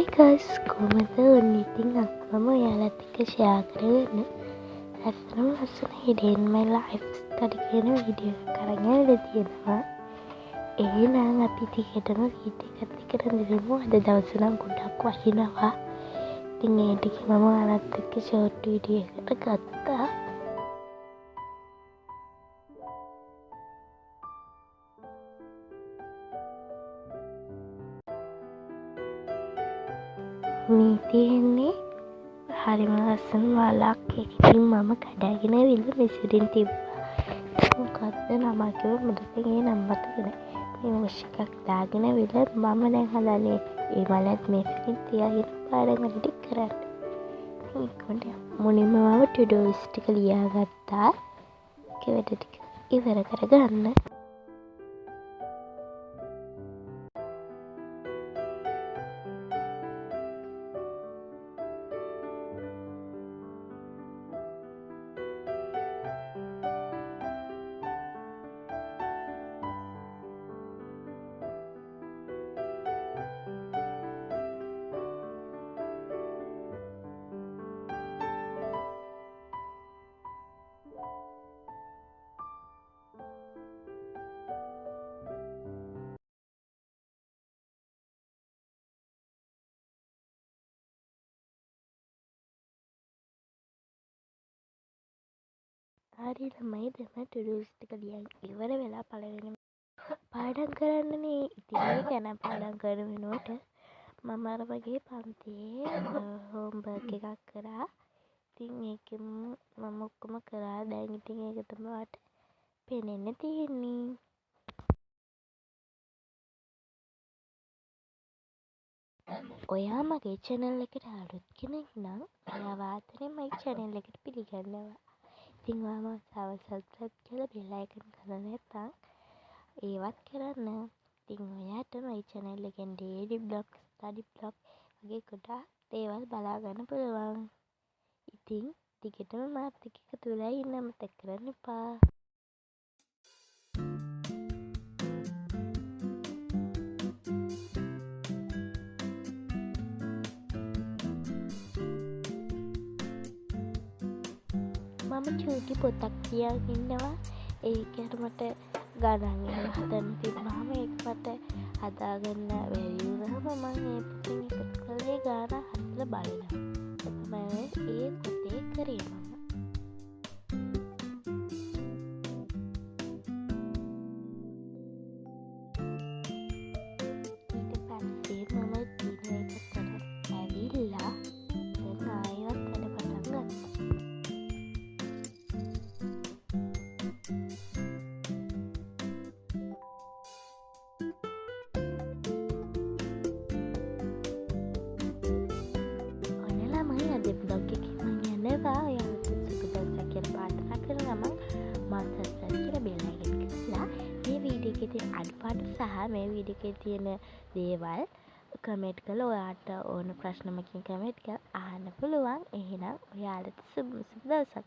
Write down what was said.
Hi guys, කොහමද ඔන්න ඉතින් අක්කම ඔයාලත් එක්ක ෂෙයා කරගෙන ලස්සන hidden my life study කියන වීඩියෝ එකක් අරන් ඇවිල්ලා තියෙනවා. එහෙනම් අපි ටිකටම වීඩියෝ එකත් එක්ක රැඳෙමු. අද දවසේ නම් ගොඩක් වහිනවා. ඉතින් ඒ ටික මම ඔයාලත් එක්ක ෂෝට් වීඩියෝ එකකට ගත්තා. මේ තියෙන්නේ හරිම ලස්සන වලක්. ඒකකින් මම කඩාගෙන ඇවිල්ලා මෙසරින් තිබ්බා. මොකක්ද නම කිව්ව මුදෙන් ඒ නම මතක නැහැ. මේ මුෂ් එකක් දාගෙන ඇවිල්ලා මම දැන් හදන්නේ ඒ වලත් මේකකින් තියාගෙන පාඩම් වැඩි කරන්න. මේකට මුලින්ම මම ටු-ඩු ලිස්ට් එක ලියාගත්තා. ඒක වැඩ ටික ඉවර කරගන්න. හරි ළමයි දැන් ටු-ඩු ලිස්ට් එක ලියන් ඉවර වෙලා පළවෙනි පාඩම් කරන්නනේ. ඉතින් ඒක ගැන පාඩම් කරන වෙනුවට මම අර වගේ පන්තියේ හෝම්වර්ක් එකක් කරා. ඉතින් ඒකෙම මම ඔක්කොම කරා. දැන් ඉතින් ඒක තමයි ඔයාලට පේන්න තියෙන්නේ. ඔයා මගේ channel එකට අලුත් කෙනෙක් නම් ඔයා වාතනේ මගේ channel එකට පිළිගන්නවා. ඉතින් ඔයාම subscribe කරලා bell icon කරලා නැත්නම් ඒවත් කරන්න. ඉතින් ඔයාට මගේ channel එකෙන් daily blog, study blog වගේ ගොඩාක් දේවල් බලා ගන්න පුළුවන්. ඉතින් ටිකටම මාත් එක්ක එකතු වෙලා ඉන්න අමතක කරන්න එපා. මම චූටි පොතක් තියාගෙන ඉන්නවා. ඒක මට ගණන් එහෙම හදන්න තිබ්බාම ඒක මට හදාගන්න බැරි වුණාම මම ඒ පොතෙන් එකතු කරලා ගාන හදලා බලනවා. තමයි ඒ පොතේ කරේ මම. ඊට පස්සේ මම දින එකකට ඇවිල්ලා දැන් ආයෙත් වැඩ පටන් ගත්තා. අද බ්ලොග් එකේ මම යනවා. ඔයාලට සුබ දවසක් කියලා ප්‍රාර්ථනා කරනවා. මම සබ්ස්ක්‍රයිබ් කරලා බෙල් අයිකන් කරලා මේ වීඩියෝ එකේ තියෙන අඩුපාඩු සහ මේ වීඩියෝ එකේ තියෙන දේවල් කමෙන්ට් කරලා ඔයාට ඕන ප්‍රශ්න මකින් කමෙන්ට් කරලා අහන්න පුළුවන්. එහෙනම් ඔයාලට සුබ දවසක්.